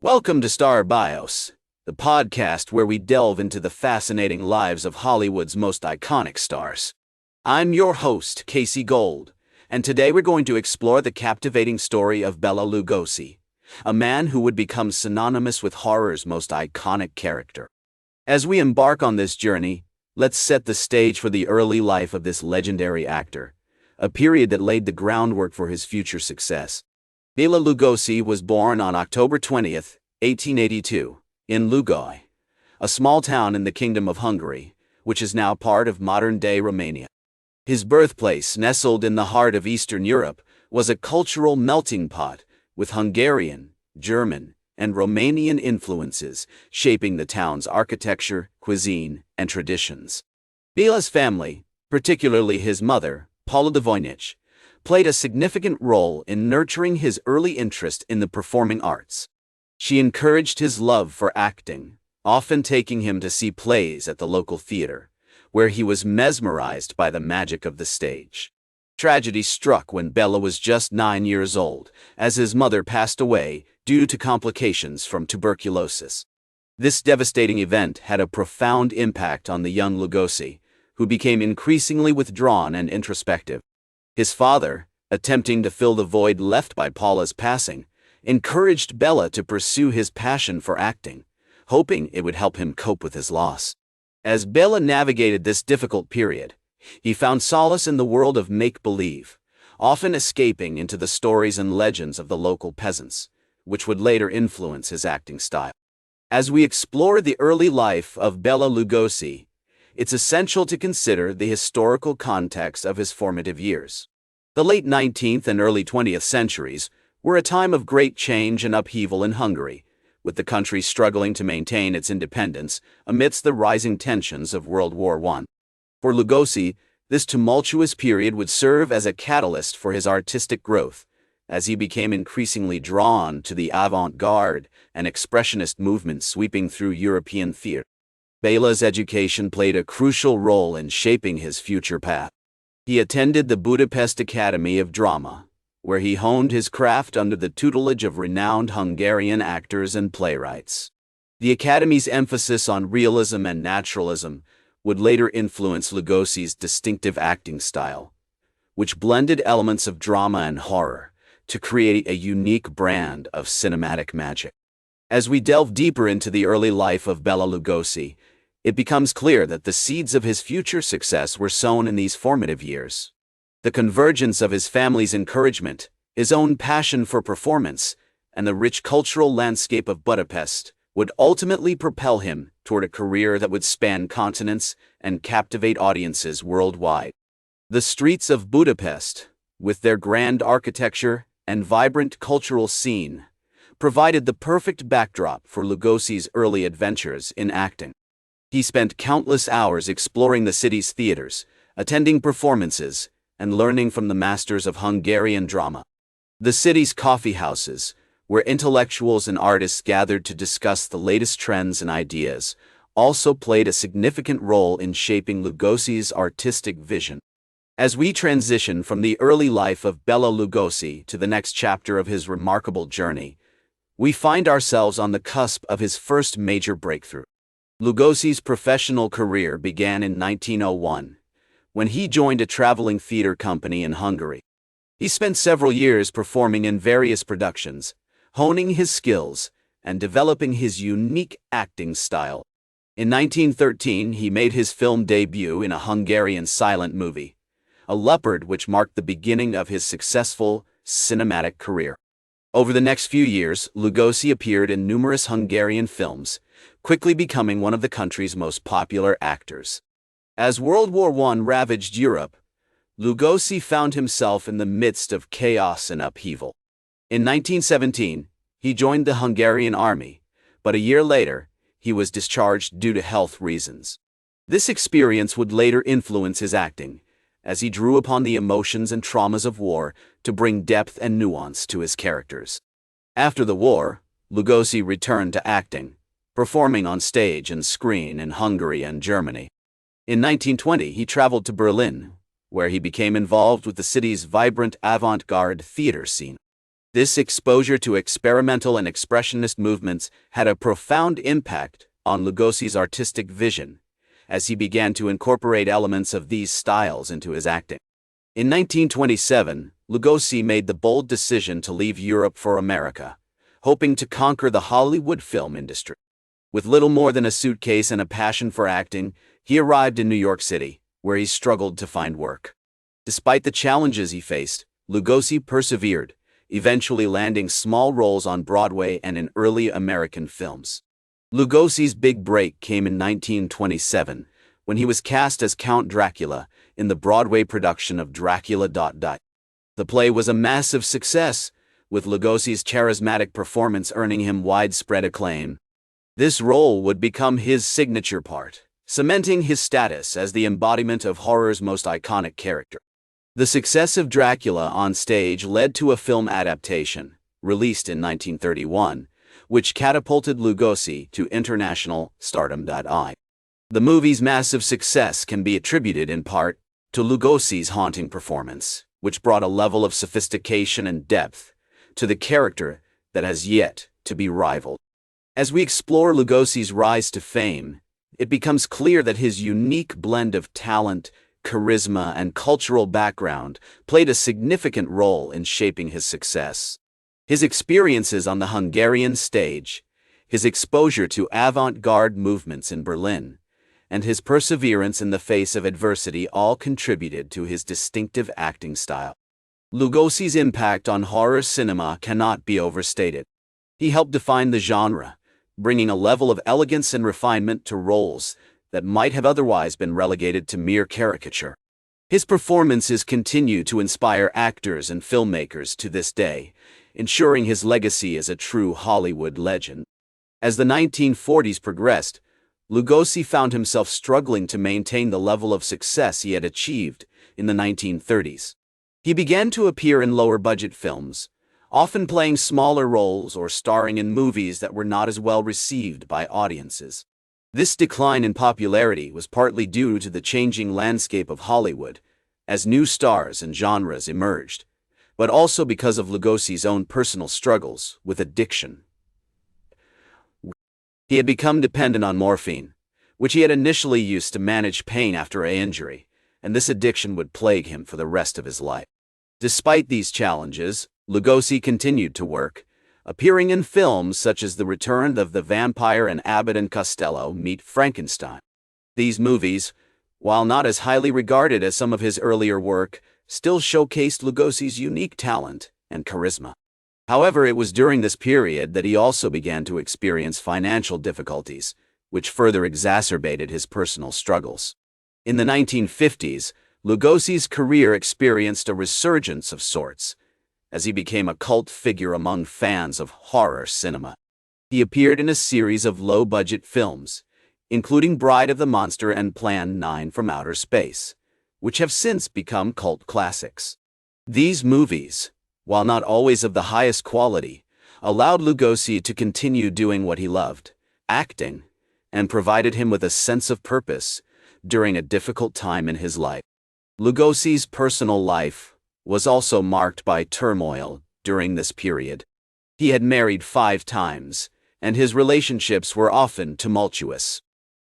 Welcome to Star Bios, the podcast where we delve into the fascinating lives of Hollywood's most iconic stars. I'm your host, Casey Gold, and today we're going to explore the captivating story of Bela Lugosi, a man who would become synonymous with horror's most iconic character. As we embark on this journey, let's set the stage for the early life of this legendary actor, a period that laid the groundwork for his future success. Bela Lugosi was born on October 20th, 1882, in Lugoj, a small town in the Kingdom of Hungary, which is now part of modern-day Romania. His birthplace, nestled in the heart of Eastern Europe, was a cultural melting pot, with Hungarian, German, and Romanian influences shaping the town's architecture, cuisine, and traditions. Bela's family, particularly his mother, Paula Voynich, played a significant role in nurturing his early interest in the performing arts. She encouraged his love for acting, often taking him to see plays at the local theater, where he was mesmerized by the magic of the stage. Tragedy struck when Bela was just 9 years old, as his mother passed away due to complications from tuberculosis. This devastating event had a profound impact on the young Lugosi, who became increasingly withdrawn and introspective. His father, attempting to fill the void left by Paula's passing, encouraged Bela to pursue his passion for acting, hoping it would help him cope with his loss. As Bela navigated this difficult period, he found solace in the world of make-believe, often escaping into the stories and legends of the local peasants, which would later influence his acting style. As we explore the early life of Bela Lugosi, it's essential to consider the historical context of his formative years. The late 19th and early 20th centuries were a time of great change and upheaval in Hungary, with the country struggling to maintain its independence amidst the rising tensions of World War I. For Lugosi, this tumultuous period would serve as a catalyst for his artistic growth, as he became increasingly drawn to the avant-garde and expressionist movement sweeping through European theater. Bela's education played a crucial role in shaping his future path. He attended the Budapest Academy of Drama, where he honed his craft under the tutelage of renowned Hungarian actors and playwrights. The Academy's emphasis on realism and naturalism would later influence Lugosi's distinctive acting style, which blended elements of drama and horror to create a unique brand of cinematic magic. As we delve deeper into the early life of Bela Lugosi, it becomes clear that the seeds of his future success were sown in these formative years. The convergence of his family's encouragement, his own passion for performance, and the rich cultural landscape of Budapest would ultimately propel him toward a career that would span continents and captivate audiences worldwide. The streets of Budapest, with their grand architecture and vibrant cultural scene, provided the perfect backdrop for Lugosi's early adventures in acting. He spent countless hours exploring the city's theaters, attending performances, and learning from the masters of Hungarian drama. The city's coffee houses, where intellectuals and artists gathered to discuss the latest trends and ideas, also played a significant role in shaping Lugosi's artistic vision. As we transition from the early life of Bela Lugosi to the next chapter of his remarkable journey, we find ourselves on the cusp of his first major breakthrough. Lugosi's professional career began in 1901, when he joined a traveling theater company in Hungary. He spent several years performing in various productions, honing his skills and developing his unique acting style. In 1913, he made his film debut in a Hungarian silent movie, A Leopard, which marked the beginning of his successful cinematic career. Over the next few years, Lugosi appeared in numerous Hungarian films, quickly becoming one of the country's most popular actors. As World War I ravaged Europe, Lugosi found himself in the midst of chaos and upheaval. In 1917, he joined the Hungarian army, but a year later, he was discharged due to health reasons. This experience would later influence his acting, as he drew upon the emotions and traumas of war to bring depth and nuance to his characters. After the war, Lugosi returned to acting, performing on stage and screen in Hungary and Germany. In 1920, he traveled to Berlin, where he became involved with the city's vibrant avant-garde theater scene. This exposure to experimental and expressionist movements had a profound impact on Lugosi's artistic vision, as he began to incorporate elements of these styles into his acting. In 1927, Lugosi made the bold decision to leave Europe for America, hoping to conquer the Hollywood film industry. With little more than a suitcase and a passion for acting, he arrived in New York City, where he struggled to find work. Despite the challenges he faced, Lugosi persevered, eventually landing small roles on Broadway and in early American films. Lugosi's big break came in 1927, when he was cast as Count Dracula in the Broadway production of Dracula. The play was a massive success, with Lugosi's charismatic performance earning him widespread acclaim. This role would become his signature part, cementing his status as the embodiment of horror's most iconic character. The success of Dracula on stage led to a film adaptation, released in 1931, which catapulted Lugosi to international stardom. The movie's massive success can be attributed in part to Lugosi's haunting performance, which brought a level of sophistication and depth to the character that has yet to be rivaled. As we explore Lugosi's rise to fame, it becomes clear that his unique blend of talent, charisma, and cultural background played a significant role in shaping his success. His experiences on the Hungarian stage, his exposure to avant-garde movements in Berlin, and his perseverance in the face of adversity all contributed to his distinctive acting style. Lugosi's impact on horror cinema cannot be overstated. He helped define the genre, bringing a level of elegance and refinement to roles that might have otherwise been relegated to mere caricature. His performances continue to inspire actors and filmmakers to this day, ensuring his legacy as a true Hollywood legend. As the 1940s progressed, Lugosi found himself struggling to maintain the level of success he had achieved in the 1930s. He began to appear in lower-budget films, often playing smaller roles or starring in movies that were not as well received by audiences. This decline in popularity was partly due to the changing landscape of Hollywood, as new stars and genres emerged, but also because of Lugosi's own personal struggles with addiction. He had become dependent on morphine, which he had initially used to manage pain after an injury, and this addiction would plague him for the rest of his life. Despite these challenges, Lugosi continued to work, appearing in films such as The Return of the Vampire and Abbott and Costello Meet Frankenstein. These movies, while not as highly regarded as some of his earlier work, still showcased Lugosi's unique talent and charisma. However, it was during this period that he also began to experience financial difficulties, which further exacerbated his personal struggles. In the 1950s, Lugosi's career experienced a resurgence of sorts, as he became a cult figure among fans of horror cinema. He appeared in a series of low-budget films, including Bride of the Monster and Plan 9 from Outer Space, which have since become cult classics. These movies, while not always of the highest quality, allowed Lugosi to continue doing what he loved, acting, and provided him with a sense of purpose during a difficult time in his life. Lugosi's personal life was also marked by turmoil during this period. He had married 5 times, and his relationships were often tumultuous.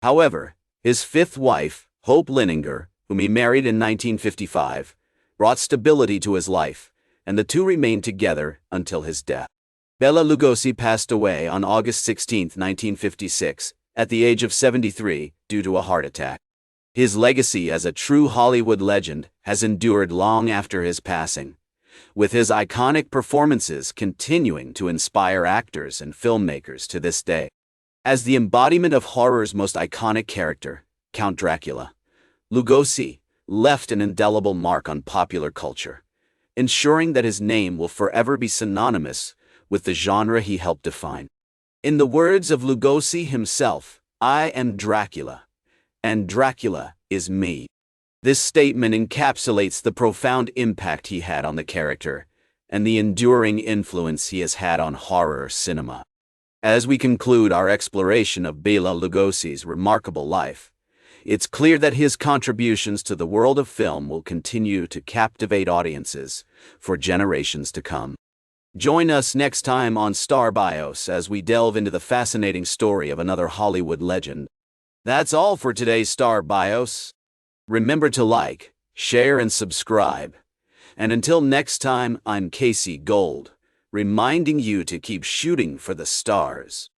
However, his 5th wife, Hope Linninger, whom he married in 1955, brought stability to his life, and the two remained together until his death. Bela Lugosi passed away on August 16, 1956, at the age of 73, due to a heart attack. His legacy as a true Hollywood legend has endured long after his passing, with his iconic performances continuing to inspire actors and filmmakers to this day. As the embodiment of horror's most iconic character, Count Dracula, Lugosi left an indelible mark on popular culture, ensuring that his name will forever be synonymous with the genre he helped define. In the words of Lugosi himself, "I am Dracula, and Dracula is me." This statement encapsulates the profound impact he had on the character and the enduring influence he has had on horror cinema. As we conclude our exploration of Bela Lugosi's remarkable life, it's clear that his contributions to the world of film will continue to captivate audiences for generations to come. Join us next time on Star Bios as we delve into the fascinating story of another Hollywood legend. That's all for today's Star Bios. Remember to like, share, and subscribe. And until next time, I'm Casey Gold, reminding you to keep shooting for the stars.